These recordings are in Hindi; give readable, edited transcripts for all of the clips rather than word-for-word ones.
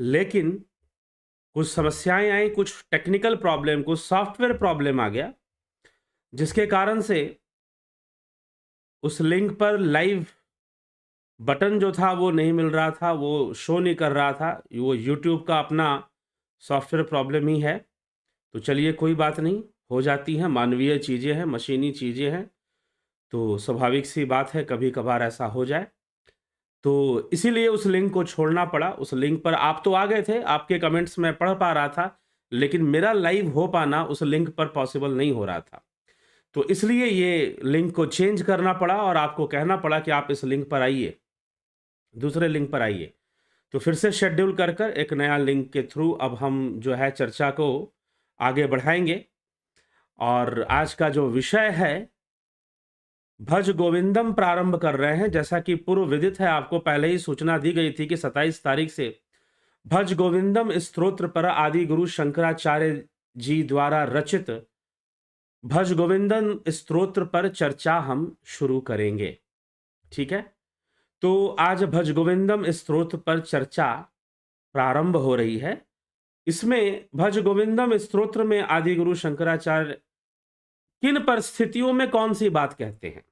लेकिन कुछ समस्याएँ आई, कुछ टेक्निकल प्रॉब्लम, कुछ सॉफ्टवेयर प्रॉब्लम आ गया, जिसके कारण से उस लिंक पर लाइव बटन जो था वो नहीं मिल रहा था, वो शो नहीं कर रहा था। वो यूट्यूब का अपना सॉफ्टवेयर प्रॉब्लम ही है। तो चलिए कोई बात नहीं, हो जाती हैं, मानवीय चीज़ें हैं, मशीनी चीज़ें हैं, तो स्वाभाविक सी बात है कभी-कभार ऐसा हो जाए। तो इसीलिए उस लिंक को छोड़ना पड़ा। उस लिंक पर आप तो आ गए थे, आपके कमेंट्स मैं पढ़ पा रहा था, लेकिन मेरा लाइव हो पाना उस लिंक पर पॉसिबल नहीं हो रहा था। तो इसलिए ये लिंक को चेंज करना पड़ा और आपको कहना पड़ा कि आप इस लिंक पर आइए, दूसरे लिंक पर आइए। तो फिर से शेड्यूल कर कर एक नया लिंक के थ्रू अब हम जो है चर्चा को आगे बढ़ाएँगे। और आज का जो विषय है, भज गोविंदम प्रारंभ कर रहे हैं। जैसा कि पूर्व विदित है, आपको पहले ही सूचना दी गई थी कि 27 तारीख से भज गोविंदम स्तोत्र पर आदि गुरु शंकराचार्य जी द्वारा रचित भज गोविंदम स्तोत्र पर चर्चा हम शुरू करेंगे। ठीक है? तो आज भज गोविंदम स्तोत्र पर चर्चा प्रारंभ हो रही है। इसमें भज गोविंदम स्तोत्र में आदि गुरु शंकराचार्य किन परिस्थितियों में कौन सी बात कहते हैं,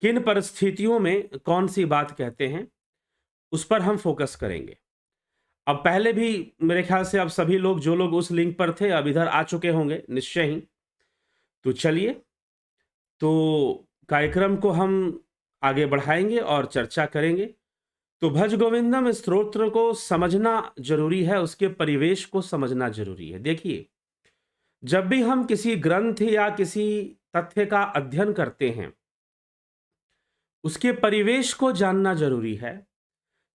किन परिस्थितियों में कौन सी बात कहते हैं, उस पर हम फोकस करेंगे। अब पहले भी मेरे ख्याल से अब सभी लोग, जो लोग उस लिंक पर थे, अब इधर आ चुके होंगे निश्चय ही। तो चलिए, तो कार्यक्रम को हम आगे बढ़ाएंगे और चर्चा करेंगे। तो भज गोविंदम स्तोत्र को समझना जरूरी है, उसके परिवेश को समझना जरूरी है। देखिए, जब भी हम किसी ग्रंथ या किसी तथ्य का अध्ययन करते हैं, उसके परिवेश को जानना जरूरी है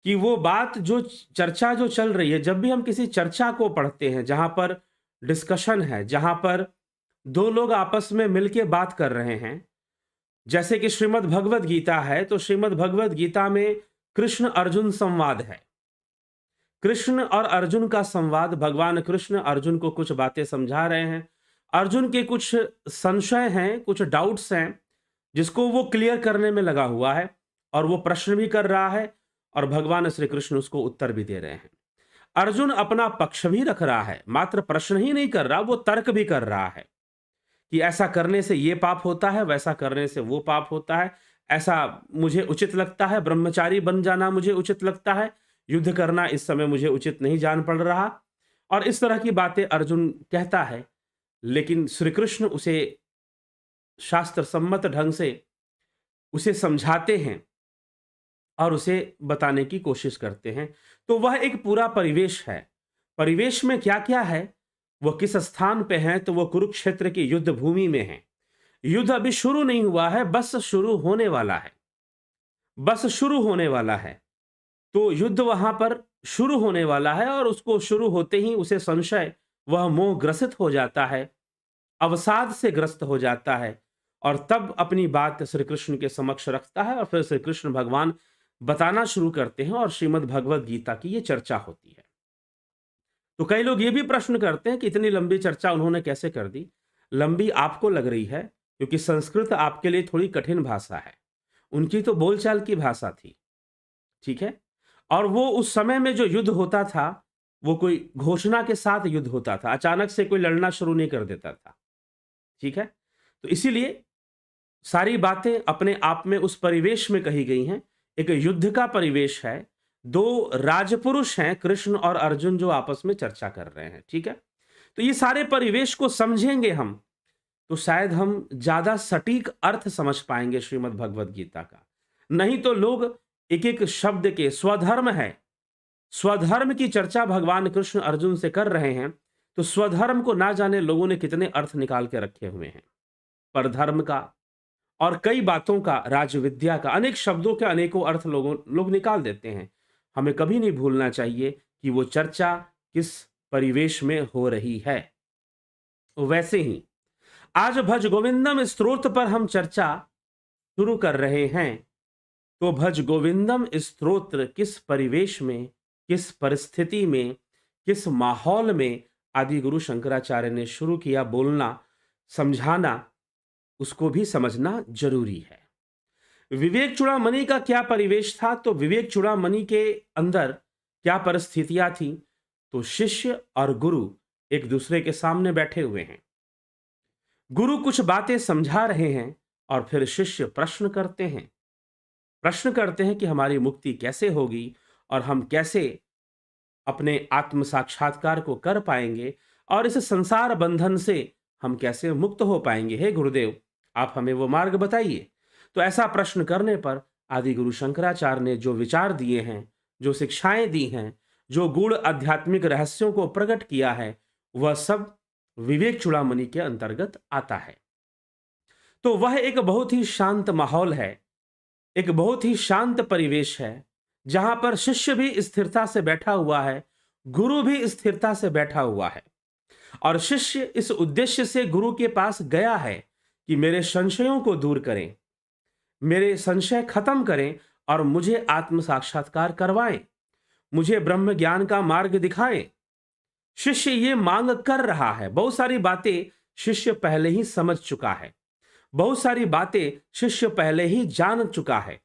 कि वो बात जो चर्चा जो चल रही है, जब भी हम किसी चर्चा को पढ़ते हैं जहां पर डिस्कशन है, जहां पर दो लोग आपस में मिलके बात कर रहे हैं, जैसे कि श्रीमद् भगवद गीता है, तो श्रीमद् भगवद गीता में कृष्ण अर्जुन संवाद है। कृष्ण और अर्जुन का संवाद, भगवान कृष्ण अर्जुन को कुछ बातें समझा रहे हैं। अर्जुन के कुछ संशय हैं, कुछ डाउट्स हैं, जिसको वो क्लियर करने में लगा हुआ है, और वो प्रश्न भी कर रहा है और भगवान श्री कृष्ण उसको उत्तर भी दे रहे हैं। अर्जुन अपना पक्ष भी रख रहा है, मात्र प्रश्न ही नहीं कर रहा, वो तर्क भी कर रहा है कि ऐसा करने से ये पाप होता है, वैसा करने से वो पाप होता है, ऐसा मुझे उचित लगता है, ब्रह्मचारी बन जाना मुझे उचित लगता है, युद्ध करना इस समय मुझे उचित नहीं जान पड़ रहा। और इस तरह की बातें अर्जुन कहता है, लेकिन श्री कृष्ण उसे शास्त्र सम्मत ढंग से उसे समझाते हैं और उसे बताने की कोशिश करते हैं। तो वह एक पूरा परिवेश है। परिवेश में क्या-क्या है? वह किस स्थान पे हैं? तो वो कुरुक्षेत्र की युद्ध भूमि में हैं। युद्ध अभी शुरू नहीं हुआ है, बस शुरू होने वाला है। बस शुरू होने वाला है। तो युद्ध वहां पर शुरू होने वाला है और उसको शुरू होते ही उसे संशय, वह मोह ग्रसित हो जाता है, अवसाद से ग्रस्त हो जाता है, और तब अपनी बात श्री कृष्ण के समक्ष रखता है और फिर श्री कृष्ण भगवान बताना शुरू करते हैं और श्रीमद् भगवद गीता की ये चर्चा होती है। तो कई लोग ये भी प्रश्न करते हैं कि इतनी लंबी चर्चा उन्होंने कैसे कर दी? लंबी आपको लग रही है क्योंकि संस्कृत आपके लिए थोड़ी कठिन भाषा है। उनकी तो बोलचाल की भाषा थी, ठीक है? और वो उस समय में जो युद्ध होता था, वो कोई घोषणा के साथ युद्ध होता था, अचानक से कोई लड़ना शुरू नहीं कर देता था, ठीक है? तो इसीलिए सारी बातें अपने आप में उस परिवेश में कही गई हैं। एक युद्ध का परिवेश है, दो राजपुरुष हैं कृष्ण और अर्जुन जो आपस में चर्चा कर रहे हैं, ठीक है? तो ये सारे परिवेश को समझेंगे हम, तो शायद हम ज्यादा सटीक अर्थ समझ पाएंगे श्रीमद् भगवद गीता का। नहीं तो लोग एक एक शब्द के, स्वधर्म है, स्वधर्म की चर्चा भगवान कृष्ण अर्जुन से कर रहे हैं, तो स्वधर्म को ना जाने लोगों ने कितने अर्थ निकाल के रखे हुए हैं। परधर्म का और कई बातों का, राजविद्या का, अनेक शब्दों के अनेकों अर्थ लोग निकाल देते हैं। हमें कभी नहीं भूलना चाहिए कि वो चर्चा किस परिवेश में हो रही है। वैसे ही आज भज गोविंदम स्तोत्र पर हम चर्चा शुरू कर रहे हैं। तो भज गोविंदम स्तोत्र किस परिवेश में, किस परिस्थिति में, किस माहौल में आदि गुरु शंकराचार्य ने शुरू किया बोलना, समझाना, उसको भी समझना जरूरी है। विवेक चूड़ामणि का क्या परिवेश था? तो विवेक चूड़ामणि के अंदर क्या परिस्थितियां थी? तो शिष्य और गुरु एक दूसरे के सामने बैठे हुए हैं। गुरु कुछ बातें समझा रहे हैं और फिर शिष्य प्रश्न करते हैं कि हमारी मुक्ति कैसे होगी और हम कैसे अपने आत्म साक्षात्कार को कर पाएंगे और इस संसार बंधन से हम कैसे मुक्त हो पाएंगे। हे गुरुदेव, आप हमें वो मार्ग बताइए। तो ऐसा प्रश्न करने पर आदि गुरु शंकराचार्य ने जो विचार दिए हैं, जो शिक्षाएं दी हैं, जो गूढ़ आध्यात्मिक रहस्यों को प्रकट किया है, वह सब विवेक चूड़ामणि के अंतर्गत आता है। तो वह एक बहुत ही शांत माहौल है, एक बहुत ही शांत परिवेश है, जहां पर शिष्य भी स्थिरता से बैठा हुआ है, गुरु भी स्थिरता से बैठा हुआ है। और शिष्य इस उद्देश्य से गुरु के पास गया है कि मेरे संशयों को दूर करें, मेरे संशय खत्म करें और मुझे आत्म साक्षात्कार करवाएं, मुझे ब्रह्म ज्ञान का मार्ग दिखाएं। शिष्य ये मांग कर रहा है। बहुत सारी बातें शिष्य पहले ही समझ चुका है, बहुत सारी बातें शिष्य पहले ही जान चुका है।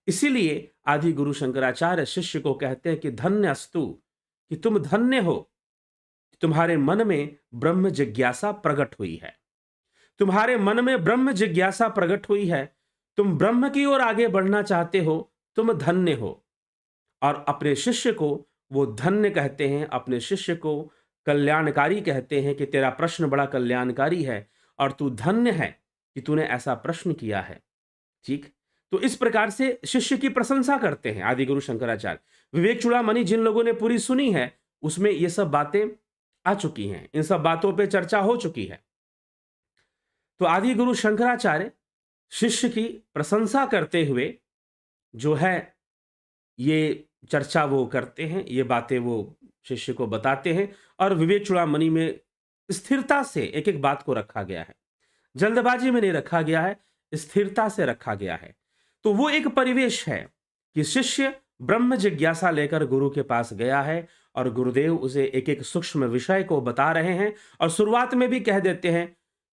इसीलिए आदि गुरु शंकराचार्य शिष्य को कहते हैं कि धन्य अस्तु, कि तुम धन्य हो, तुम्हारे मन में ब्रह्म जिज्ञासा प्रकट हुई है, तुम्हारे मन में ब्रह्म जिज्ञासा प्रकट हुई है, तुम ब्रह्म की ओर आगे बढ़ना चाहते हो, तुम धन्य हो। और अपने शिष्य को वो धन्य कहते हैं, अपने शिष्य को कल्याणकारी कहते हैं कि तेरा प्रश्न बड़ा कल्याणकारी है और तू धन्य है कि तूने ऐसा प्रश्न किया है। ठीक, तो इस प्रकार से शिष्य की प्रशंसा करते हैं आदि गुरु शंकराचार्य। विवेक चूड़ामणि जिन लोगों ने पूरी सुनी है, उसमें ये सब बातें आ चुकी हैं, इन सब बातों पे चर्चा हो चुकी है। तो आदि गुरु शंकराचार्य शिष्य की प्रशंसा करते हुए जो है ये चर्चा वो करते हैं, ये बातें वो शिष्य को बताते हैं। और विवेक चूड़ामणि में स्थिरता से एक एक बात को रखा गया है, जल्दबाजी में नहीं रखा गया है, स्थिरता से रखा गया है। तो वो एक परिवेश है कि शिष्य ब्रह्म जिज्ञासा लेकर गुरु के पास गया है और गुरुदेव उसे एक एक सूक्ष्म विषय को बता रहे हैं और शुरुआत में भी कह देते हैं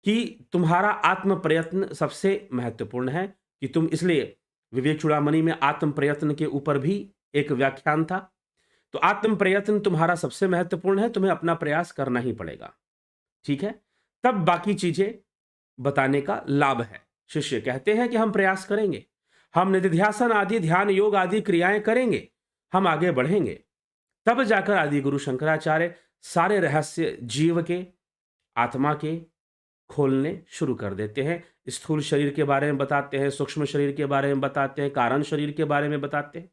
कि तुम्हारा आत्म प्रयत्न सबसे महत्वपूर्ण है, कि तुम इसलिए विवेक चूड़ामणि में आत्म प्रयत्न के ऊपर भी एक व्याख्यान था। तो आत्म प्रयत्न तुम्हारा सबसे महत्वपूर्ण है, तुम्हें अपना प्रयास करना ही पड़ेगा। ठीक है, तब बाकी चीजें बताने का लाभ है। शिष्य कहते हैं कि हम प्रयास करेंगे, हम निधिध्यासन आदि ध्यान योग आदि क्रियाएं करेंगे, हम आगे बढ़ेंगे। तब जाकर आदि गुरु शंकराचार्य सारे रहस्य जीव के, आत्मा के खोलने शुरू कर देते हैं। स्थूल शरीर के बारे में बताते हैं, सूक्ष्म शरीर के बारे में बताते हैं, कारण शरीर के बारे में बताते हैं,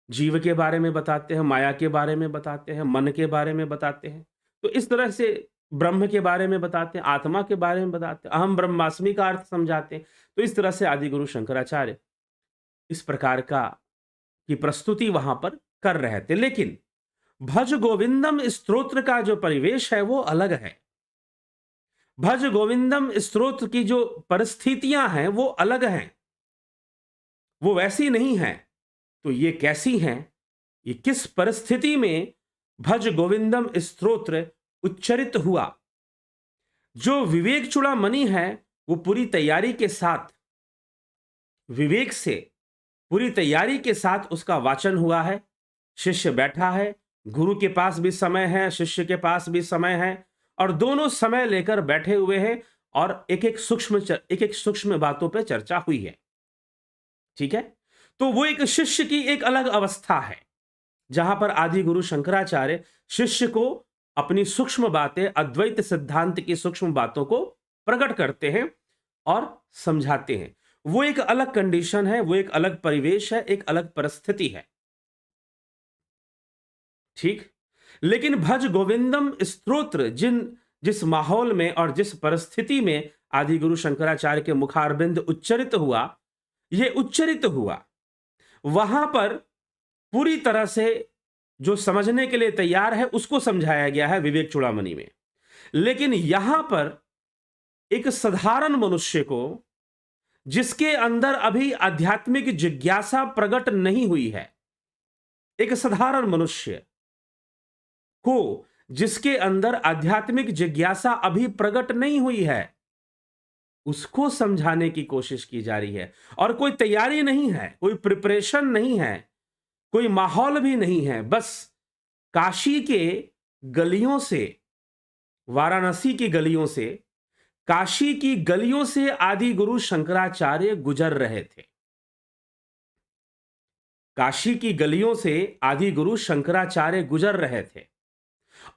जीव के बारे में बताते हैं, माया के बारे में बताते हैं, मन के बारे में बताते हैं। तो इस तरह से ब्रह्म के बारे में बताते हैं, आत्मा के बारे में बताते हैं, अहम ब्रह्मास्मि का अर्थ समझाते हैं। तो इस तरह से आदि गुरु शंकराचार्य इस प्रकार का की प्रस्तुति वहां पर कर रहे थे। लेकिन भज गोविंदम स्तोत्र का जो परिवेश है वो अलग है। भज गोविंदम स्तोत्र की जो परिस्थितियां हैं वो अलग हैं, वो वैसी नहीं है। तो ये कैसी हैं? ये किस परिस्थिति में भज गोविंदम स्तोत्र उच्चरित हुआ? जो विवेक चूड़ामणि है वो पूरी तैयारी के साथ, विवेक से पूरी तैयारी के साथ उसका वाचन हुआ है। शिष्य बैठा है, गुरु के पास भी समय है, शिष्य के पास भी समय है, और दोनों समय लेकर बैठे हुए हैं और एक एक सूक्ष्म बातों पे चर्चा हुई है। ठीक है, तो वो एक शिष्य की एक अलग अवस्था है, जहां पर आदि गुरु शंकराचार्य शिष्य को अपनी सूक्ष्म बातें, अद्वैत सिद्धांत की सूक्ष्म बातों को प्रकट करते हैं और समझाते हैं। वो एक अलग कंडीशन है, वो एक अलग परिवेश है, एक अलग परिस्थिति है। ठीक, लेकिन भज गोविंदम स्तोत्र जिस माहौल में और जिस परिस्थिति में आदि गुरु शंकराचार्य के मुखारबिंद उच्चरित हुआ, ये उच्चरित हुआ, वहां पर पूरी तरह से जो समझने के लिए तैयार है उसको समझाया गया है विवेक चूड़ामणि में। लेकिन यहां पर एक साधारण मनुष्य को, जिसके अंदर अभी आध्यात्मिक जिज्ञासा प्रकट नहीं हुई है, एक साधारण मनुष्य को जिसके अंदर आध्यात्मिक जिज्ञासा अभी प्रकट नहीं हुई है, उसको समझाने की कोशिश की जा रही है। और कोई तैयारी नहीं है, कोई प्रिपरेशन नहीं है, कोई माहौल भी नहीं है, बस काशी के गलियों से, वाराणसी की गलियों से, काशी की गलियों से आदि गुरु शंकराचार्य गुजर रहे थे। काशी की गलियों से आदि गुरु शंकराचार्य गुजर रहे थे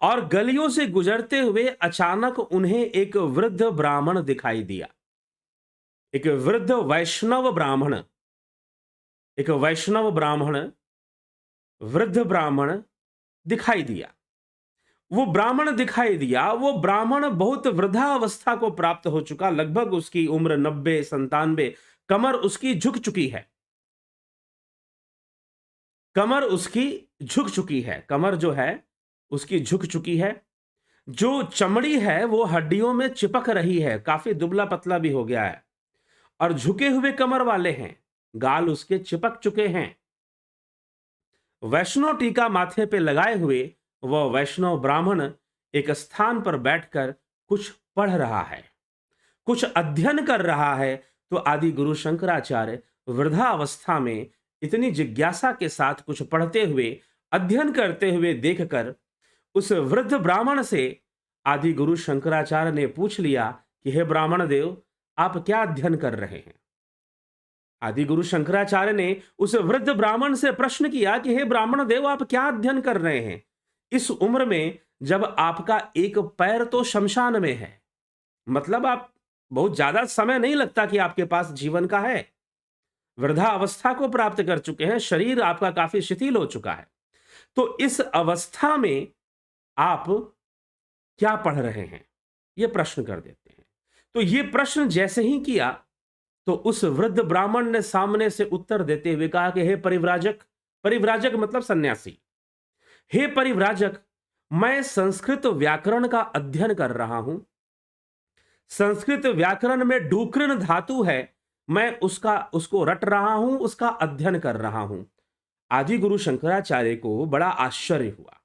और गलियों से गुजरते हुए अचानक उन्हें एक वृद्ध ब्राह्मण दिखाई दिया। एक वृद्ध वैष्णव ब्राह्मण, एक वैष्णव ब्राह्मण, वृद्ध ब्राह्मण दिखाई दिया। वो ब्राह्मण दिखाई दिया, वो ब्राह्मण बहुत वृद्धावस्था को प्राप्त हो चुका, लगभग उसकी उम्र 90-97, कमर उसकी झुक चुकी है। कमर उसकी झुक चुकी है, कमर जो है उसकी झुक चुकी है। जो चमड़ी है वो हड्डियों में चिपक रही है, काफी दुबला पतला भी हो गया है और झुके हुए कमर वाले हैं, गाल उसके चिपक चुके हैं। वैष्णव टीका माथे पे लगाए हुए वह वैष्णव ब्राह्मण एक स्थान पर बैठकर कुछ पढ़ रहा है, कुछ अध्ययन कर रहा है। तो आदि गुरु शंकराचार्य वृद्धावस्था में इतनी जिज्ञासा के साथ कुछ पढ़ते हुए, अध्ययन करते हुए देखकर उस वृद्ध ब्राह्मण से आदि गुरु शंकराचार्य ने पूछ लिया कि हे ब्राह्मण देव, आप क्या अध्ययन कर रहे हैं? आदि गुरु शंकराचार्य ने उस वृद्ध ब्राह्मण से प्रश्न किया कि हे ब्राह्मण देव, आप क्या अध्ययन कर रहे हैं इस उम्र में, जब आपका एक पैर तो शमशान में है? मतलब आप बहुत ज्यादा समय नहीं लगता कि आपके पास जीवन का है, वृद्धा अवस्था को प्राप्त कर चुके हैं, शरीर आपका काफी शिथिल हो चुका है। तो इस अवस्था में आप क्या पढ़ रहे हैं, यह प्रश्न कर देते हैं। तो यह प्रश्न जैसे ही किया तो उस वृद्ध ब्राह्मण ने सामने से उत्तर देते हुए कहा कि हे परिव्राजक, परिव्राजक मतलब सन्यासी, हे परिव्राजक, मैं संस्कृत व्याकरण का अध्ययन कर रहा हूं। संस्कृत व्याकरण में डूकृन धातु है, मैं उसको रट रहा हूं, उसका अध्ययन कर रहा हूं। आदि गुरु शंकराचार्य को बड़ा आश्चर्य हुआ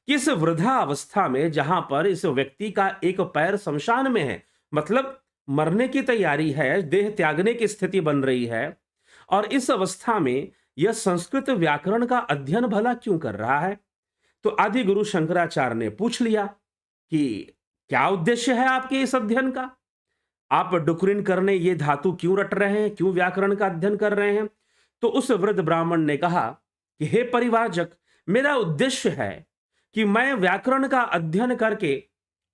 कि इस वृद्धा अवस्था में, जहां पर इस व्यक्ति का एक पैर शमशान में है, मतलब मरने की तैयारी है, देह त्यागने की स्थिति बन रही है, और इस अवस्था में यह संस्कृत व्याकरण का अध्ययन भला क्यों कर रहा है? तो आदि गुरु शंकराचार्य ने पूछ लिया कि क्या उद्देश्य है आपके इस अध्ययन का? आप डुकरिन करने ये धातु क्यों रट रहे हैं, क्यों व्याकरण का अध्ययन कर रहे हैं? तो उस वृद्ध ब्राह्मण ने कहा कि हे परिव्राजक, मेरा उद्देश्य है कि मैं व्याकरण का अध्ययन करके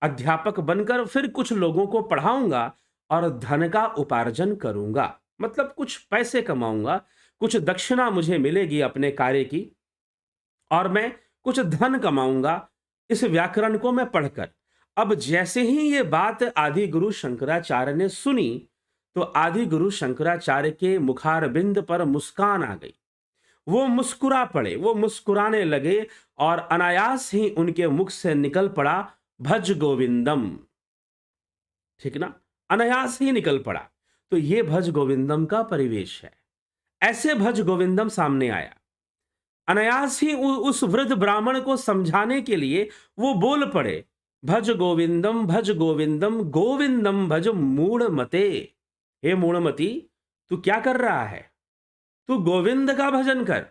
अध्यापक बनकर फिर कुछ लोगों को पढ़ाऊंगा और धन का उपार्जन करूंगा, मतलब कुछ पैसे कमाऊंगा, कुछ दक्षिणा मुझे मिलेगी अपने कार्य की, और मैं कुछ धन कमाऊंगा इस व्याकरण को मैं पढ़कर। अब जैसे ही ये बात आदि गुरु शंकराचार्य ने सुनी तो आदि गुरु शंकराचार्य के मुखारबिंद पर मुस्कान आ गई, वो मुस्कुरा पड़े, वो मुस्कुराने लगे और अनायास ही उनके मुख से निकल पड़ा भज गोविंदम। ठीक ना, अनायास ही निकल पड़ा। तो ये भज गोविंदम का परिवेश है। ऐसे भज गोविंदम सामने आया, अनायास ही उस वृद्ध ब्राह्मण को समझाने के लिए वो बोल पड़े, भज गोविंदम गोविंदम भज मूढ़मते। हे मूढ़मती, तू क्या कर रहा है? तू गोविंद का भजन कर,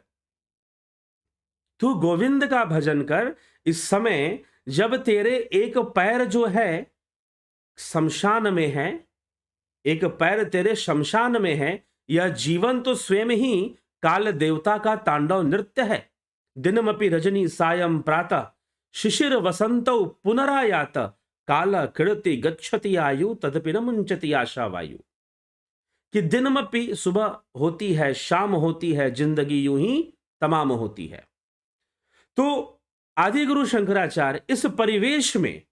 तू गोविंद का भजन कर। इस समय जब तेरे एक पैर जो है शमशान में है, एक पैर तेरे शमशान में है, यह जीवन तो स्वयं ही काल देवता का तांडव नृत्य है। दिनमपि रजनी सायं प्रातः शिशिर वसंतौ पुनरायात, काल कृति गच्छति आयु तदपि न मुंचति आशा वायु। कि दिनमपि सुबह होती है, शाम होती है, जिंदगी यूं ही तमाम होती है। तो आदि गुरु शंकराचार्य इस परिवेश में,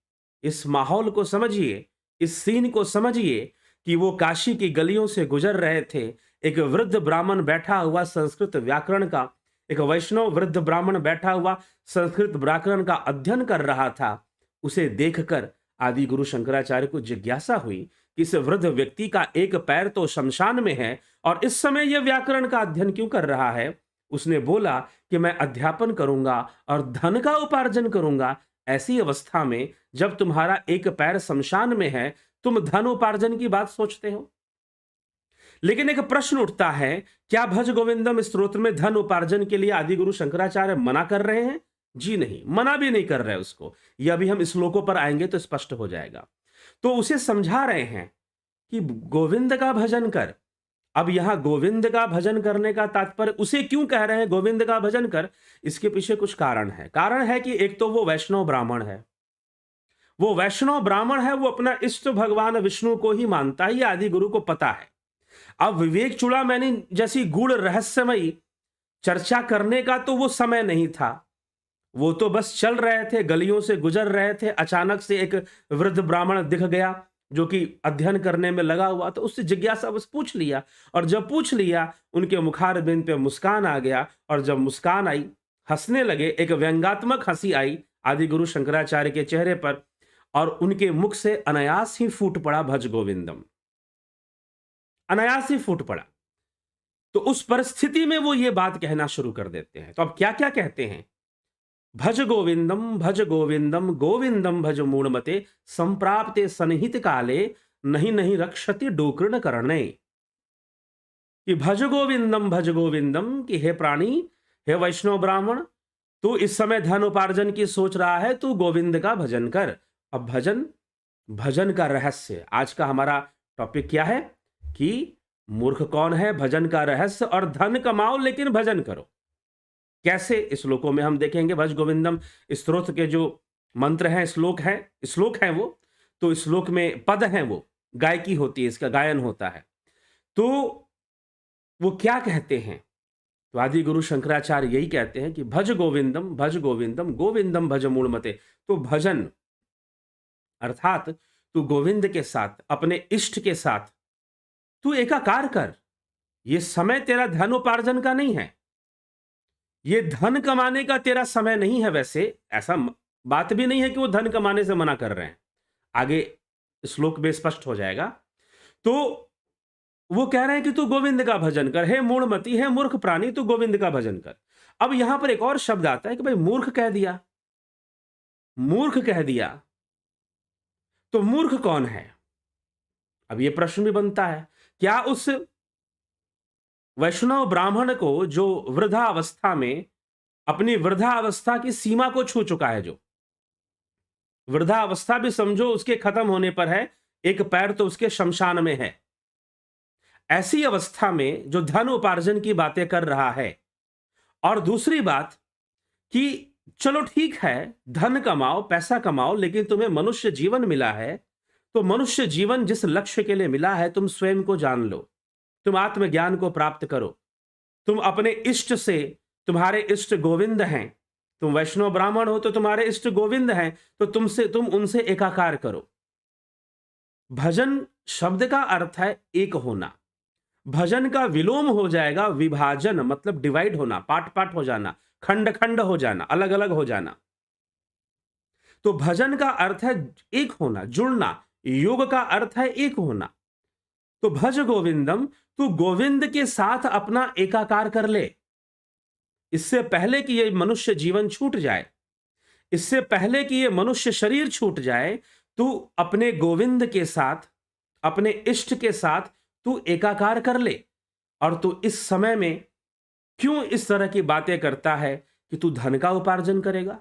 इस माहौल को समझिए, इस सीन को समझिए कि वो काशी की गलियों से गुजर रहे थे। एक वृद्ध ब्राह्मण बैठा हुआ संस्कृत व्याकरण का, एक वैष्णव वृद्ध ब्राह्मण बैठा हुआ संस्कृत व्याकरण का अध्ययन कर रहा था। उसे देखकर आदि गुरु शंकराचार्य को जिज्ञासा हुई कि इस वृद्ध व्यक्ति का एक पैर तो शमशान में है और इस समय यह व्याकरण का अध्ययन क्यों कर रहा है? उसने बोला कि मैं अध्यापन करूंगा और धन का उपार्जन करूंगा। ऐसी अवस्था में जब तुम्हारा एक पैर शमशान में है, तुम धन उपार्जन की बात सोचते हो? लेकिन एक प्रश्न उठता है, क्या भज गोविंदम स्तोत्र में धन उपार्जन के लिए आदि गुरु शंकराचार्य मना कर रहे हैं? जी नहीं, मना भी नहीं कर रहे उसको। ये अभी हम श्लोकों पर आएंगे तो स्पष्ट हो जाएगा। तो उसे समझा रहे हैं कि गोविंद का भजन कर। अब यहां गोविंद का भजन करने का तात्पर्य, उसे क्यों कह रहे हैं गोविंद का भजन कर? इसके पीछे कुछ कारण है। कारण है कि एक तो वो वैष्णव ब्राह्मण है, वो वैष्णव ब्राह्मण है, वो अपना इष्ट भगवान विष्णु को ही मानता है, ये आदि गुरु को पता है। अब विवेक चूड़ामणि जैसी गूढ़ रहस्यमयी चर्चा करने का तो वो समय नहीं था। वो तो बस चल रहे थे, गलियों से गुजर रहे थे, अचानक से एक वृद्ध ब्राह्मण दिख गया जो कि अध्ययन करने में लगा हुआ, तो उससे जिज्ञासा बस पूछ लिया। और जब पूछ लिया, उनके मुखारबिंद पे मुस्कान आ गया, और जब मुस्कान आई, हंसने लगे, एक व्यंग्यात्मक हंसी आई आदि गुरु शंकराचार्य के चेहरे पर, और उनके मुख से अनायास ही फूट पड़ा भज गोविंदम, अनायास ही फूट पड़ा। तो उस परिस्थिति में वो ये बात कहना शुरू कर देते हैं। तो अब क्या क्या कहते हैं? भज गोविंदम गोविंदम भज मूढ़मते, संप्राप्ते सन्निहित काले, नहीं नहीं रक्षति डोकृण करणे। कि भज गोविंदम, कि हे प्राणी, हे वैष्णव ब्राह्मण, तू इस समय धन उपार्जन की सोच रहा है, तू गोविंद का भजन कर। अब भजन का रहस्य, आज का हमारा टॉपिक क्या है कि मूर्ख कौन है, भजन का रहस्य, और धन कमाओ लेकिन भजन करो। कैसे? इस श्लोकों में हम देखेंगे। भज गोविंदम स्तोत्र के जो मंत्र हैं, श्लोक है वो, तो श्लोक में पद हैं, वो गायकी होती है, इसका गायन होता है। तो वो क्या कहते हैं? तो आदि गुरु शंकराचार्य यही कहते हैं कि भज गोविंदम गोविंदम भज मूढ़मते। तो भजन अर्थात तू गोविंद के साथ, अपने इष्ट के साथ तू एकाकार कर। ये समय तेरा धन उपार्जन का नहीं है, ये धन कमाने का तेरा समय नहीं है। वैसे ऐसा बात भी नहीं है कि वो धन कमाने से मना कर रहे हैं, आगे श्लोक में स्पष्ट हो जाएगा। तो वो कह रहे हैं कि तू गोविंद का भजन कर, हे मूढ़मती, हे मूर्ख प्राणी, तू गोविंद का भजन कर। अब यहां पर एक और शब्द आता है कि भाई मूर्ख कह दिया, मूर्ख कह दिया, तो मूर्ख कौन है? अब यह प्रश्न भी बनता है, क्या उस वैष्णव ब्राह्मण को जो वृद्धावस्था में अपनी वृद्धावस्था की सीमा को छू चुका है, जो वृद्धावस्था भी समझो उसके खत्म होने पर है, एक पैर तो उसके शमशान में है, ऐसी अवस्था में जो धन उपार्जन की बातें कर रहा है, और दूसरी बात कि चलो ठीक है, धन कमाओ, पैसा कमाओ, लेकिन तुम्हें मनुष्य जीवन मिला है, तो मनुष्य जीवन जिस लक्ष्य के लिए मिला है, तुम स्वयं को जान लो, तुम आत्मज्ञान को प्राप्त करो, तुम अपने इष्ट से, तुम्हारे इष्ट गोविंद हैं, तुम वैष्णव ब्राह्मण हो तो तुम्हारे इष्ट गोविंद हैं, तो तुम उनसे एकाकार करो। भजन शब्द का अर्थ है एक होना, भजन का विलोम हो जाएगा विभाजन, मतलब डिवाइड होना, पार्ट पार्ट हो जाना, खंड खंड हो जाना, अलग अलग हो जाना। तो भजन का अर्थ है एक होना, जुड़ना, योग का अर्थ है एक होना। तो भज गोविंदम, तू गोविंद के साथ अपना एकाकार कर ले। इससे पहले कि ये मनुष्य जीवन छूट जाए, इससे पहले कि ये मनुष्य शरीर छूट जाए, तू अपने गोविंद के साथ, अपने इष्ट के साथ तू एकाकार कर ले। और तू इस समय में क्यों इस तरह की बातें करता है कि तू धन का उपार्जन करेगा?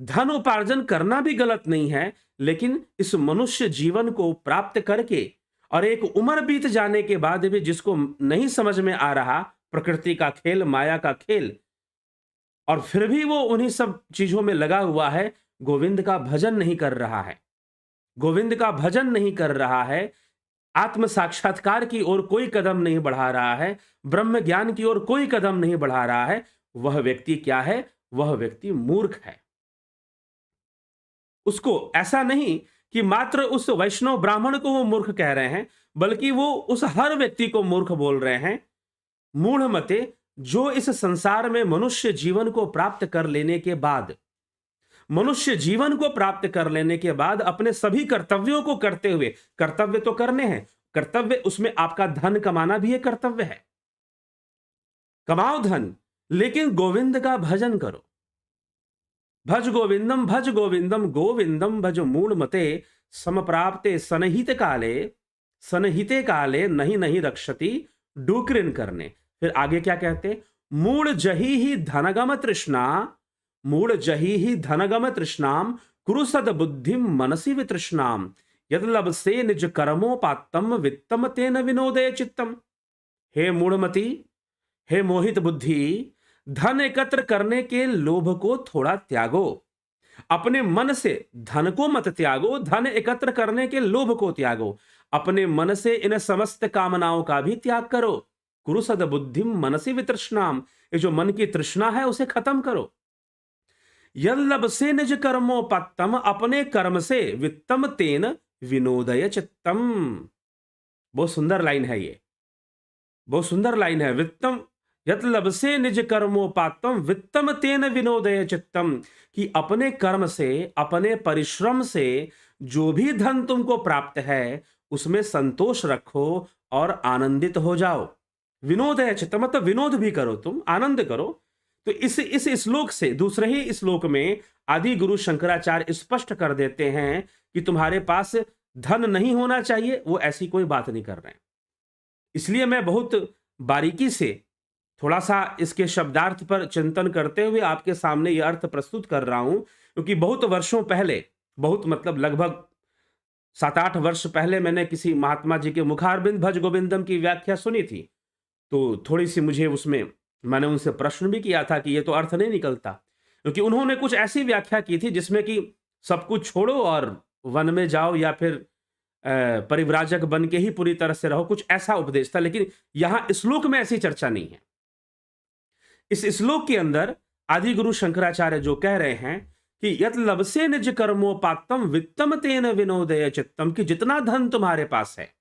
धन उपार्जन करना भी गलत नहीं है, लेकिन इस मनुष्य जीवन को प्राप्त करके और एक उम्र बीत जाने के बाद भी जिसको नहीं समझ में आ रहा प्रकृति का खेल, माया का खेल, और फिर भी वो उन्हीं सब चीजों में लगा हुआ है, गोविंद का भजन नहीं कर रहा है, गोविंद का भजन नहीं कर रहा है, आत्म साक्षात्कार की ओर कोई कदम नहीं बढ़ा रहा है, ब्रह्म ज्ञान की ओर कोई कदम नहीं बढ़ा रहा है, वह व्यक्ति क्या है? वह व्यक्ति मूर्ख है। उसको ऐसा नहीं कि मात्र उस वैष्णव ब्राह्मण को वो मूर्ख कह रहे हैं, बल्कि वो उस हर व्यक्ति को मूर्ख बोल रहे हैं। मूढ़मते, जो इस संसार में मनुष्य जीवन को प्राप्त कर लेने के बाद, मनुष्य जीवन को प्राप्त कर लेने के बाद अपने सभी कर्तव्यों को करते हुए, कर्तव्य तो करने हैं, कर्तव्य उसमें आपका धन कमाना भी एक कर्तव्य है, कमाओ धन, लेकिन गोविंद का भजन करो। भज गोविंदम गोविंदम भज मूढ़मते, समप्राप्ते सनहित काले, सनहिते काले नहीं नहीं रक्षति डूकृन करने। फिर आगे क्या कहते, मूढ़ जही ही धनगम तृष्णा, मूढ़ जही ही धनगम तृष्णाम कुरु सद बुद्धिम मनसी वितृष्णाम यद लभसे निज कर्मोपात्तम वित्तम तेन विनोदय चित्तम। हे मूढ़मति, हे मोहित बुद्धि, धन एकत्र करने के लोभ को थोड़ा त्यागो। अपने मन से धन को मत त्यागो, धन एकत्र करने के लोभ को त्यागो। अपने मन से इन समस्त कामनाओं का भी त्याग करो। कुरु सद बुद्धिम मनसी वितृष्णाम, ये जो मन की तृष्णा है उसे खत्म करो। यल्लभ से निज कर्मोपत्तम, अपने कर्म से वित्तम तेन विनोदय चित्तम। बहुत सुंदर लाइन है ये, बहुत सुंदर लाइन है। वित्तम यत्लब से निज कर्मोपात्तम वित्तम तेन विनोदय चित्तम, कि अपने कर्म से, अपने परिश्रम से जो भी धन तुमको प्राप्त है उसमें संतोष रखो और आनंदित हो जाओ। विनोदय चित्तम मतलब विनोद भी करो, तुम आनंद करो। तो इस श्लोक से, दूसरे ही श्लोक में आदि गुरु शंकराचार्य स्पष्ट कर देते हैं कि तुम्हारे पास धन नहीं होना चाहिए, वो ऐसी कोई बात नहीं कर रहे हैं। इसलिए मैं बहुत बारीकी से थोड़ा सा इसके शब्दार्थ पर चिंतन करते हुए आपके सामने यह अर्थ प्रस्तुत कर रहा हूं, क्योंकि बहुत वर्षों पहले, बहुत मतलब लगभग 7-8 वर्ष पहले मैंने किसी महात्मा जी के मुखारबिंद भज गोविंदम की व्याख्या सुनी थी। तो थोड़ी सी मुझे उसमें, मैंने उनसे प्रश्न भी किया था कि ये तो अर्थ नहीं निकलता, क्योंकि उन्होंने कुछ ऐसी व्याख्या की थी जिसमें कि सब कुछ छोड़ो और वन में जाओ या फिर परिव्राजक बन के ही पूरी तरह से रहो, कुछ ऐसा उपदेश था। लेकिन यहां श्लोक में ऐसी चर्चा नहीं है। इस श्लोक के अंदर आदि गुरु शंकराचार्य जो कह रहे हैं कि यत लभसे निज कर्मोपात्तम वित्तम तेन विनोदय चित्तम, कि जितना धन तुम्हारे पास है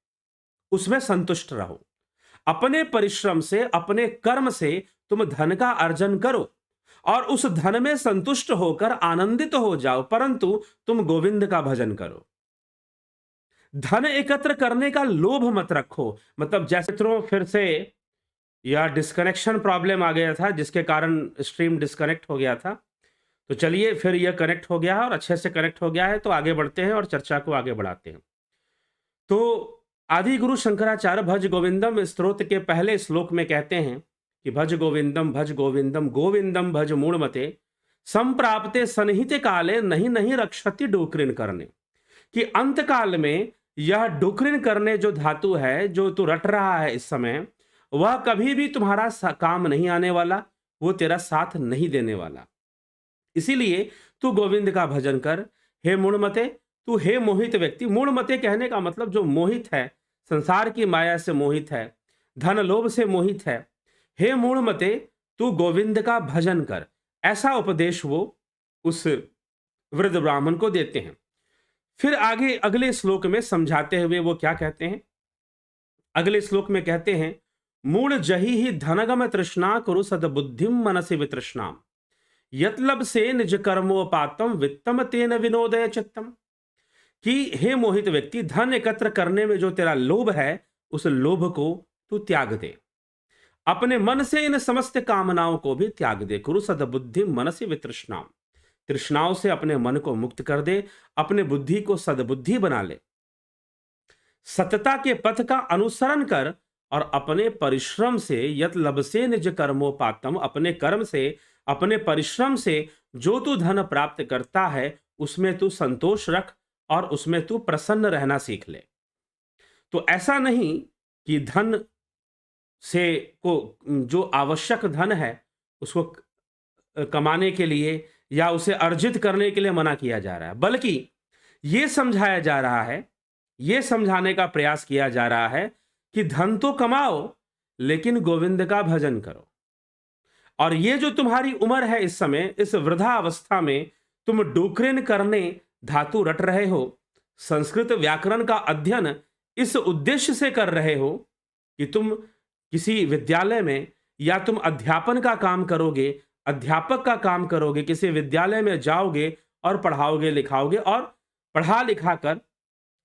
उसमें संतुष्ट रहो। अपने परिश्रम से, अपने कर्म से तुम धन का अर्जन करो और उस धन में संतुष्ट होकर आनंदित हो जाओ, परंतु तुम गोविंद का भजन करो। धन एकत्र करने का लोभ मत रखो। मतलब जैसे फिर से या डिस्कनेक्शन प्रॉब्लम आ गया था जिसके कारण स्ट्रीम डिस्कनेक्ट हो गया था। तो चलिए फिर यह कनेक्ट हो गया है और अच्छे से कनेक्ट हो गया है, तो आगे बढ़ते हैं और चर्चा को आगे बढ़ाते हैं। तो आदि गुरु शंकराचार्य भज गोविंदम स्तोत्र के पहले श्लोक में कहते हैं कि भज गोविंदम गोविंदम भज मूढ़मते संप्राप्ते सन्निहिते काले नहीं नहीं रक्षति डोकृन करने, कि अंत काल में यह डोकृन करने जो धातु है, जो तू रट रहा है इस समय, वह कभी भी तुम्हारा काम नहीं आने वाला, वो तेरा साथ नहीं देने वाला। इसीलिए तू गोविंद का भजन कर। हे मूढ़मते, तू हे मोहित व्यक्ति, मूढ़मते कहने का मतलब जो मोहित है, संसार की माया से मोहित है, धन लोभ से मोहित है, हे मूढ़मते तू गोविंद का भजन कर, ऐसा उपदेश वो उस वृद्ध ब्राह्मण को देते हैं। फिर आगे अगले श्लोक में समझाते हुए वो क्या कहते हैं, अगले श्लोक में कहते हैं मूढ़ जही ही धनगम तृष्णा कुरु सदबुद्धिम मनसि वितृष्णाम यतलब से निज कर्मोपातम वित्तम तेन विनोदय चित्तम, कि हे मोहित व्यक्ति, धन एकत्र करने में जो तेरा लोभ है उस लोभ को तू त्याग दे, अपने मन से इन समस्त कामनाओं को भी त्याग दे। कुरु सदबुद्धि मनसि वितृष्णाम, तृष्णाओं से अपने मन को मुक्त कर दे, अपने बुद्धि को सद्बुद्धि बना ले, सत्यता के पथ का अनुसरण कर और अपने परिश्रम से यत लभसे निज कर्मोपातम, अपने कर्म से, अपने परिश्रम से जो तू धन प्राप्त करता है उसमें तू संतोष रख और उसमें तू प्रसन्न रहना सीख ले। तो ऐसा नहीं कि धन से को, जो आवश्यक धन है उसको कमाने के लिए या उसे अर्जित करने के लिए मना किया जा रहा है, बल्कि यह समझाया जा रहा है, यह समझाने का प्रयास किया जा रहा है कि धन तो कमाओ लेकिन गोविंद का भजन करो। और ये जो तुम्हारी उम्र है इस समय, इस वृद्धावस्था में तुम डोकृन करने धातु रट रहे हो, संस्कृत व्याकरण का अध्ययन इस उद्देश्य से कर रहे हो कि तुम किसी विद्यालय में या तुम अध्यापन का काम करोगे, अध्यापक का काम करोगे, किसी विद्यालय में जाओगे और पढ़ाओगे लिखाओगे और पढ़ा लिखा कर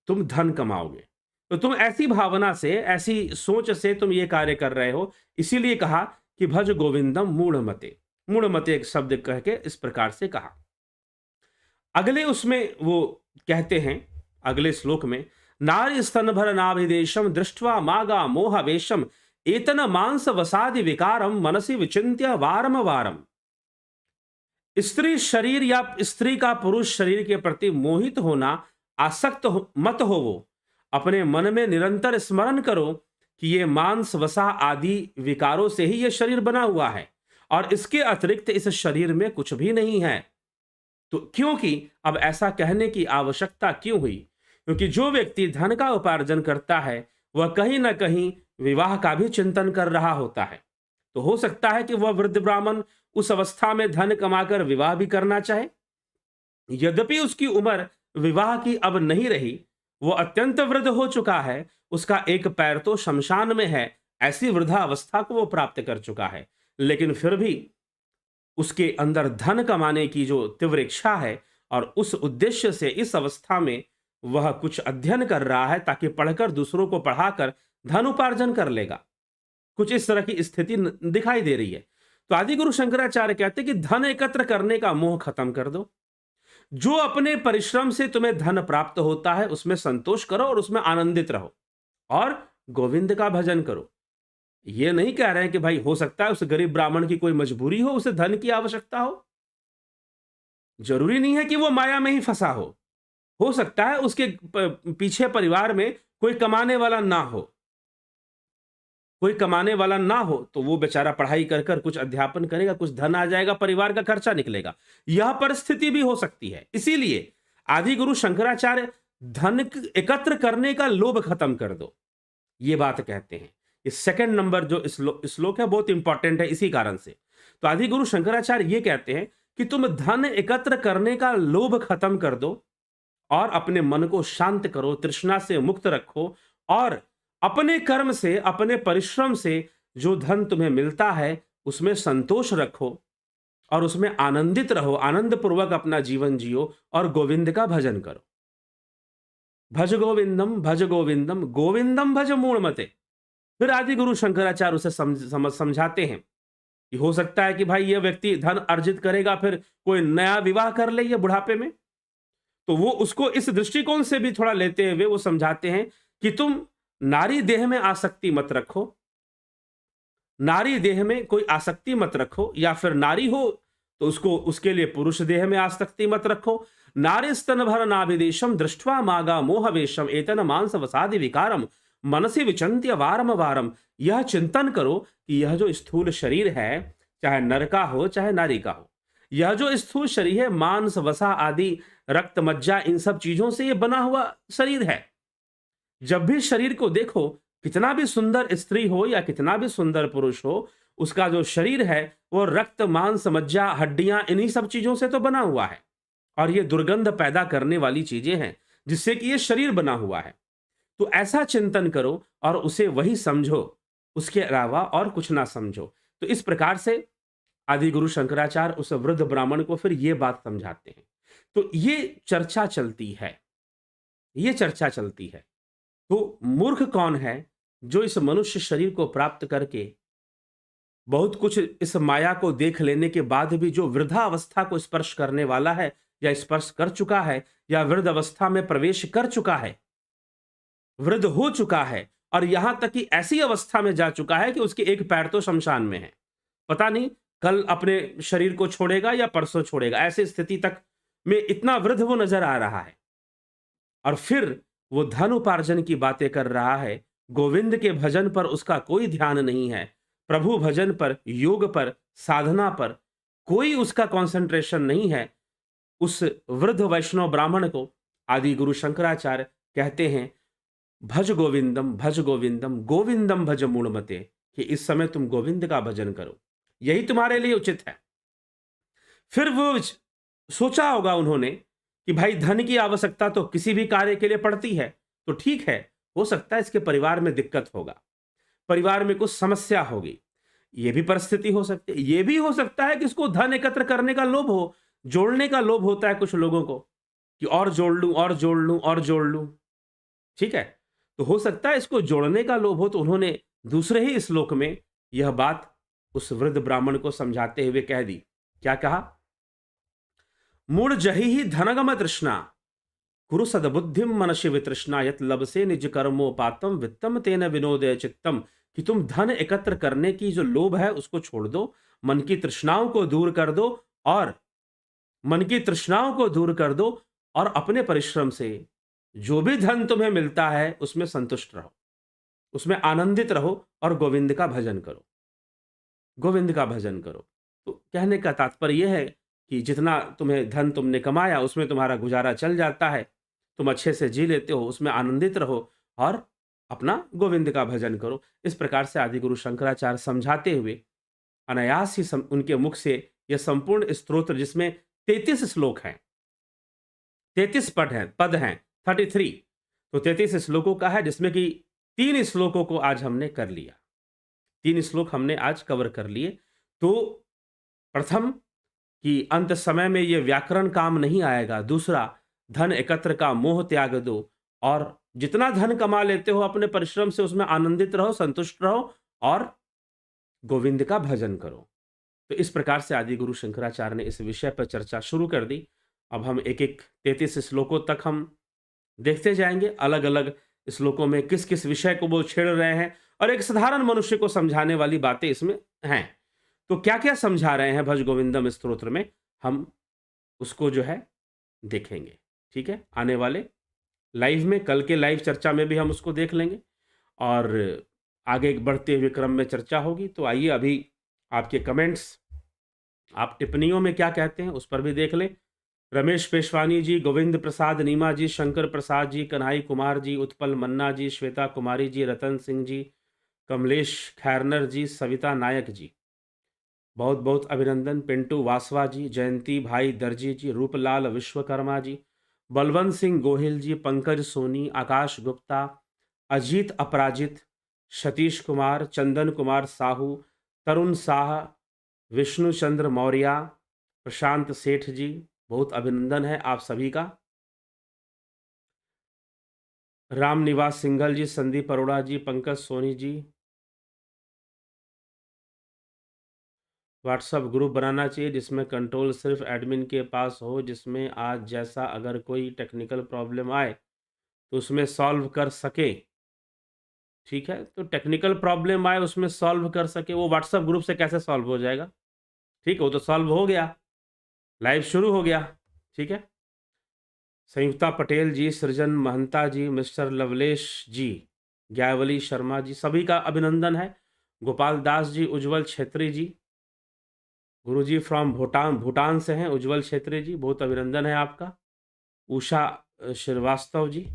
तुम धन कमाओगे। तो तुम ऐसी भावना से, ऐसी सोच से तुम ये कार्य कर रहे हो। इसीलिए कहा कि भज गोविंदम मूढ़मते, मूढ़मते एक शब्द कह के इस प्रकार से कहा। अगले उसमें वो कहते हैं, अगले श्लोक में नारी स्तनभर नाभिदेशम दृष्ट्वा मागा मोहवेशम एतन मांस वसादि विकारम मनसि विचिन्त्य वारम वारम। स्त्री शरीर या स्त्री का पुरुष शरीर के प्रति मोहित होना, मत हो वो। अपने मन में निरंतर स्मरण करो कि ये मांस वसा आदि विकारों से ही ये शरीर बना हुआ है और इसके अतिरिक्त इस शरीर में कुछ भी नहीं है। तो क्योंकि अब ऐसा कहने की आवश्यकता क्यों हुई? क्योंकि जो व्यक्ति धन का उपार्जन करता है वह कहीं ना कहीं विवाह का भी चिंतन कर रहा होता है। तो हो सकता है कि वह वृद्ध ब्राह्मण उस अवस्था में धन कमाकर विवाह भी करना चाहे। यद्यपि उसकी उम्र विवाह की अब नहीं रही, वो अत्यंत वृद्ध हो चुका है, उसका एक पैर तो शमशान में है, ऐसी वृद्धावस्था को वो प्राप्त कर चुका है, लेकिन फिर भी उसके अंदर धन कमाने की जो तीव्र इच्छा है और उस उद्देश्य से इस अवस्था में वह कुछ अध्ययन कर रहा है ताकि पढ़कर दूसरों को पढ़ाकर धन उपार्जन कर लेगा। कुछ इस तरह की स्थिति दिखाई दे रही है। तो आदि गुरु शंकराचार्य कहते हैं कि धन एकत्र करने का मोह खत्म कर दो। जो अपने परिश्रम से तुम्हें धन प्राप्त होता है उसमें संतोष करो और उसमें आनंदित रहो और गोविंद का भजन करो। ये नहीं कह रहे हैं कि भाई हो सकता है उस गरीब ब्राह्मण की कोई मजबूरी हो, उसे धन की आवश्यकता हो। जरूरी नहीं है कि वो माया में ही फंसा हो सकता है उसके पीछे परिवार में कोई कमाने वाला ना हो, कोई कमाने वाला ना हो तो वो बेचारा पढ़ाई कर कर कुछ अध्यापन करेगा, कुछ धन आ जाएगा, परिवार का खर्चा निकलेगा। यह परिस्थिति भी हो सकती है। इसीलिए आदि गुरु शंकराचार्य धन एकत्र करने का लोभ खत्म कर दो, ये बात कहते हैं। इस सेकंड नंबर जो श्लोक है बहुत इंपॉर्टेंट है इसी कारण से। तो आदि गुरु शंकराचार्य ये कहते हैं कि तुम धन एकत्र करने का लोभ खत्म कर दो और अपने मन को शांत करो, तृष्णा से मुक्त रखो और अपने कर्म से, अपने परिश्रम से जो धन तुम्हें मिलता है उसमें संतोष रखो और उसमें आनंदित रहो, आनंद पूर्वक अपना जीवन जियो और गोविंद का भजन करो। भज गोविंदम भज गोविंदम गोविंदम भज मूढ़मते। फिर आदि गुरु शंकराचार्य उसे समझाते हैं कि हो सकता है कि भाई यह व्यक्ति धन अर्जित करेगा फिर कोई नया विवाह कर ले ये बुढ़ापे में, तो वो उसको इस दृष्टिकोण से भी थोड़ा लेते हुए वो समझाते हैं कि तुम नारी देह में आसक्ति मत रखो, नारी देह में कोई आसक्ति मत रखो, या फिर नारी हो तो उसके लिए पुरुष देह में आसक्ति मत रखो। नारी स्तन भर नाभिदेशम दृष्ट्वा मागा मोहवेशम एतन मांस वसादि विकारम मनसि विचंत्य वारम वारम। यह चिंतन करो कि यह जो स्थूल शरीर है, चाहे नर का हो चाहे नारी का हो, यह जो स्थूल शरीर है मांस वसा आदि रक्त मज्जा इन सब चीजों से यह बना हुआ शरीर है। जब भी शरीर को देखो, कितना भी सुंदर स्त्री हो या कितना भी सुंदर पुरुष हो, उसका जो शरीर है वो रक्त मांस मज्जा हड्डियां इन्हीं सब चीजों से तो बना हुआ है और ये दुर्गंध पैदा करने वाली चीजें हैं जिससे कि ये शरीर बना हुआ है। तो ऐसा चिंतन करो और उसे वही समझो, उसके अलावा और कुछ ना समझो। तो इस प्रकार से आदि गुरु शंकराचार्य उस वृद्ध ब्राह्मण को फिर ये बात समझाते हैं। तो ये चर्चा चलती है, ये चर्चा चलती है। तो मूर्ख कौन है जो इस मनुष्य शरीर को प्राप्त करके बहुत कुछ इस माया को देख लेने के बाद भी जो वृद्धावस्था को स्पर्श करने वाला है या स्पर्श कर चुका है या वृद्ध अवस्था में प्रवेश कर चुका है, वृद्ध हो चुका है और यहां तक कि ऐसी अवस्था में जा चुका है कि उसके एक पैर तो शमशान में है, पता नहीं कल अपने शरीर को छोड़ेगा या परसों छोड़ेगा, ऐसी स्थिति तक में इतना वृद्ध वो नजर आ रहा है और फिर वो धन उपार्जन की बातें कर रहा है। गोविंद के भजन पर उसका कोई ध्यान नहीं है, प्रभु भजन पर, योग पर, साधना पर कोई उसका कंसंट्रेशन नहीं है। उस वृद्ध वैष्णव ब्राह्मण को आदि गुरु शंकराचार्य कहते हैं भज गोविंदम गोविंदम भज मूढ़मते, कि इस समय तुम गोविंद का भजन करो, यही तुम्हारे लिए उचित है। फिर वो सोचा होगा उन्होंने कि भाई धन की आवश्यकता तो किसी भी कार्य के लिए पड़ती है, तो ठीक है, हो सकता है इसके परिवार में दिक्कत होगा, परिवार में कुछ समस्या होगी, यह भी परिस्थिति हो सकती है। यह भी हो सकता है कि इसको धन एकत्र करने का लोभ हो, जोड़ने का लोभ होता है कुछ लोगों को कि और जोड़ लूं और जोड़ लूं और जोड़ लूं, ठीक है, तो हो सकता है इसको जोड़ने का लोभ हो। तो उन्होंने दूसरे ही श्लोक में यह बात उस वृद्ध ब्राह्मण को समझाते हुए कह दी। क्या कहा? मूढ़ जहि ही धनगम तृष्णा कुरु सद्बुद्धिम मनसि वितृष्णा यत लभसे निज कर्मोपातम वित्तम तेन विनोदय चित्तम, कि तुम धन एकत्र करने की जो लोभ है उसको छोड़ दो, मन की तृष्णाओं को दूर कर दो, और मन की तृष्णाओं को दूर कर दो, और अपने परिश्रम से जो भी धन तुम्हें मिलता है उसमें संतुष्ट रहो, उसमें आनंदित रहो, और गोविंद का भजन करो, गोविंद का भजन करो। तो कहने का तात्पर्य यह है कि जितना तुम्हें धन तुमने कमाया उसमें तुम्हारा गुजारा चल जाता है, तुम अच्छे से जी लेते हो, उसमें आनंदित रहो और अपना गोविंद का भजन करो। इस प्रकार से आदि गुरु शंकराचार्य समझाते हुए अनायास ही उनके मुख से यह संपूर्ण स्तोत्र, जिसमें 33 श्लोक हैं, 33 पद हैं, 33, तो 33 श्लोकों का है, जिसमें कि 3 श्लोकों को आज हमने कर लिया, 3 श्लोक हमने आज कवर कर लिए। तो प्रथम कि अंत समय में ये व्याकरण काम नहीं आएगा, दूसरा धन एकत्र का मोह त्याग दो, और जितना धन कमा लेते हो अपने परिश्रम से उसमें आनंदित रहो, संतुष्ट रहो, और गोविंद का भजन करो। तो इस प्रकार से आदि गुरु शंकराचार्य ने इस विषय पर चर्चा शुरू कर दी। अब हम एक एक 33 श्लोकों तक हम देखते जाएंगे, अलग अलग श्लोकों में किस किस विषय को वो छेड़ रहे हैं, और एक साधारण मनुष्य को समझाने वाली बातें इसमें हैं। तो क्या क्या समझा रहे हैं भज गोविंदम स्तोत्र में, हम उसको जो है देखेंगे। ठीक है, आने वाले लाइव में, कल के लाइव चर्चा में भी हम उसको देख लेंगे, और आगे बढ़ते हुए क्रम में चर्चा होगी। तो आइए अभी आपके कमेंट्स, आप टिप्पणियों में क्या कहते हैं उस पर भी देख लें। रमेश पेशवानी जी, गोविंद प्रसाद नीमा जी, शंकर प्रसाद जी, कन्हई कुमार जी, उत्पल मन्ना जी, श्वेता कुमारी जी, रतन सिंह जी, कमलेश खैरनर जी, सविता नायक जी, बहुत बहुत अभिनंदन। पिंटू वासवा जी, जयंती भाई दर्जी जी, रूपलाल विश्वकर्मा जी, बलवंत सिंह गोहिल जी, पंकज सोनी, आकाश गुप्ता, अजीत अपराजित, सतीश कुमार, चंदन कुमार साहू, तरुण शाह, विष्णु चंद्र मौर्य, प्रशांत सेठ जी, बहुत अभिनंदन है आप सभी का। राम निवास सिंघल जी, संदीप अरोड़ा जी, पंकज सोनी जी। व्हाट्सएप ग्रुप बनाना चाहिए जिसमें कंट्रोल सिर्फ एडमिन के पास हो, जिसमें आज जैसा अगर कोई टेक्निकल प्रॉब्लम आए तो उसमें सॉल्व कर सके। ठीक है, तो टेक्निकल प्रॉब्लम आए उसमें सॉल्व कर सके, वो व्हाट्सएप ग्रुप से कैसे सॉल्व हो जाएगा? ठीक है, वो तो सॉल्व हो गया, लाइव शुरू हो गया। ठीक है, संयुक्ता पटेल जी, सृजन महंता जी, मिस्टर लवलेश जी, ज्ञावली शर्मा जी, सभी का अभिनंदन है। गोपाल दास जी, उज्जवल छेत्री जी, गुरुजी फ्रॉम भूटान से हैं, उज्जवल छेत्री जी, बहुत अभिनंदन है आपका। उषा श्रीवास्तव जी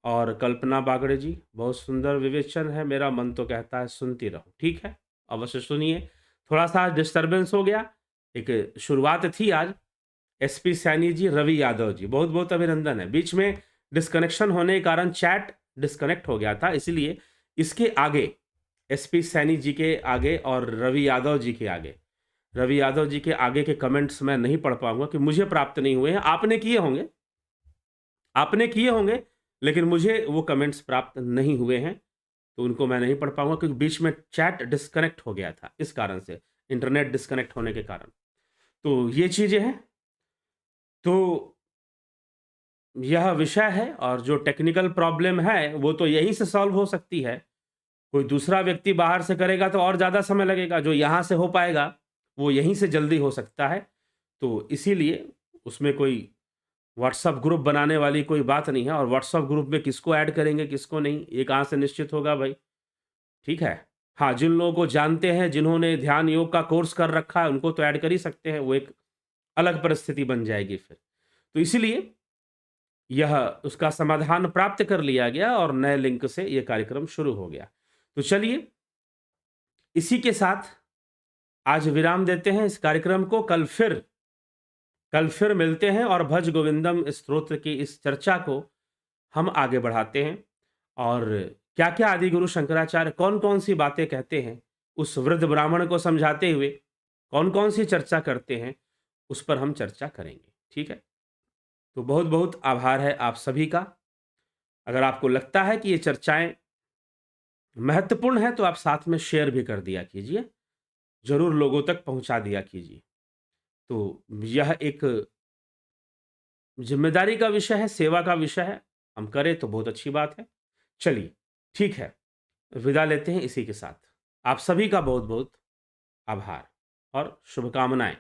और कल्पना बागड़े जी, बहुत सुंदर विवेचन है, मेरा मन तो कहता है सुनती रहो। ठीक है, अवश्य सुनिए। थोड़ा सा डिस्टर्बेंस हो गया, एक शुरुआत थी आज। एसपी सैनी जी, रवि यादव जी, बहुत बहुत अभिनंदन है। बीच में डिस्कनेक्शन होने के कारण चैट डिस्कनेक्ट हो गया था, इसलिए इसके आगे एसपी सैनी जी के आगे और रवि यादव जी के आगे, रवि यादव जी के आगे के कमेंट्स मैं नहीं पढ़ पाऊंगा कि मुझे प्राप्त नहीं हुए हैं। आपने किए होंगे, आपने किए होंगे, लेकिन मुझे वो कमेंट्स प्राप्त नहीं हुए हैं, तो उनको मैं नहीं पढ़ पाऊंगा क्योंकि बीच में चैट डिस्कनेक्ट हो गया था, इस कारण से, इंटरनेट डिस्कनेक्ट होने के कारण। तो ये चीजें हैं। तो यह विषय है, और जो टेक्निकल प्रॉब्लम है वो तो यहीं से सॉल्व हो सकती है। कोई दूसरा व्यक्ति बाहर से करेगा तो और ज़्यादा समय लगेगा, जो यहाँ से हो पाएगा वो यहीं से जल्दी हो सकता है। तो इसीलिए उसमें कोई व्हाट्सएप ग्रुप बनाने वाली कोई बात नहीं है, और व्हाट्सएप ग्रुप में किसको ऐड करेंगे किसको नहीं, ये कहाँ से निश्चित होगा भाई? ठीक है, हाँ, जिन लोगों को जानते हैं, जिन्होंने ध्यान योग का कोर्स कर रखा है, उनको तो ऐड कर ही सकते हैं, वो एक अलग परिस्थिति बन जाएगी फिर। तो इसीलिए यह उसका समाधान प्राप्त कर लिया गया और नए लिंक से यह कार्यक्रम शुरू हो गया। तो चलिए इसी के साथ आज विराम देते हैं इस कार्यक्रम को। कल फिर मिलते हैं और भज गोविंदम स्तोत्र की इस चर्चा को हम आगे बढ़ाते हैं, और क्या क्या आदि गुरु शंकराचार्य कौन कौन सी बातें कहते हैं, उस वृद्ध ब्राह्मण को समझाते हुए कौन कौन सी चर्चा करते हैं, उस पर हम चर्चा करेंगे। ठीक है, तो बहुत बहुत आभार है आप सभी का। अगर आपको लगता है कि ये चर्चाएं महत्वपूर्ण है तो आप साथ में शेयर भी कर दिया कीजिए, जरूर लोगों तक पहुंचा दिया कीजिए। तो यह एक ज़िम्मेदारी का विषय है, सेवा का विषय है, हम करें तो बहुत अच्छी बात है। चलिए, ठीक है, विदा लेते हैं इसी के साथ। आप सभी का बहुत-बहुत आभार और शुभकामनाएँ।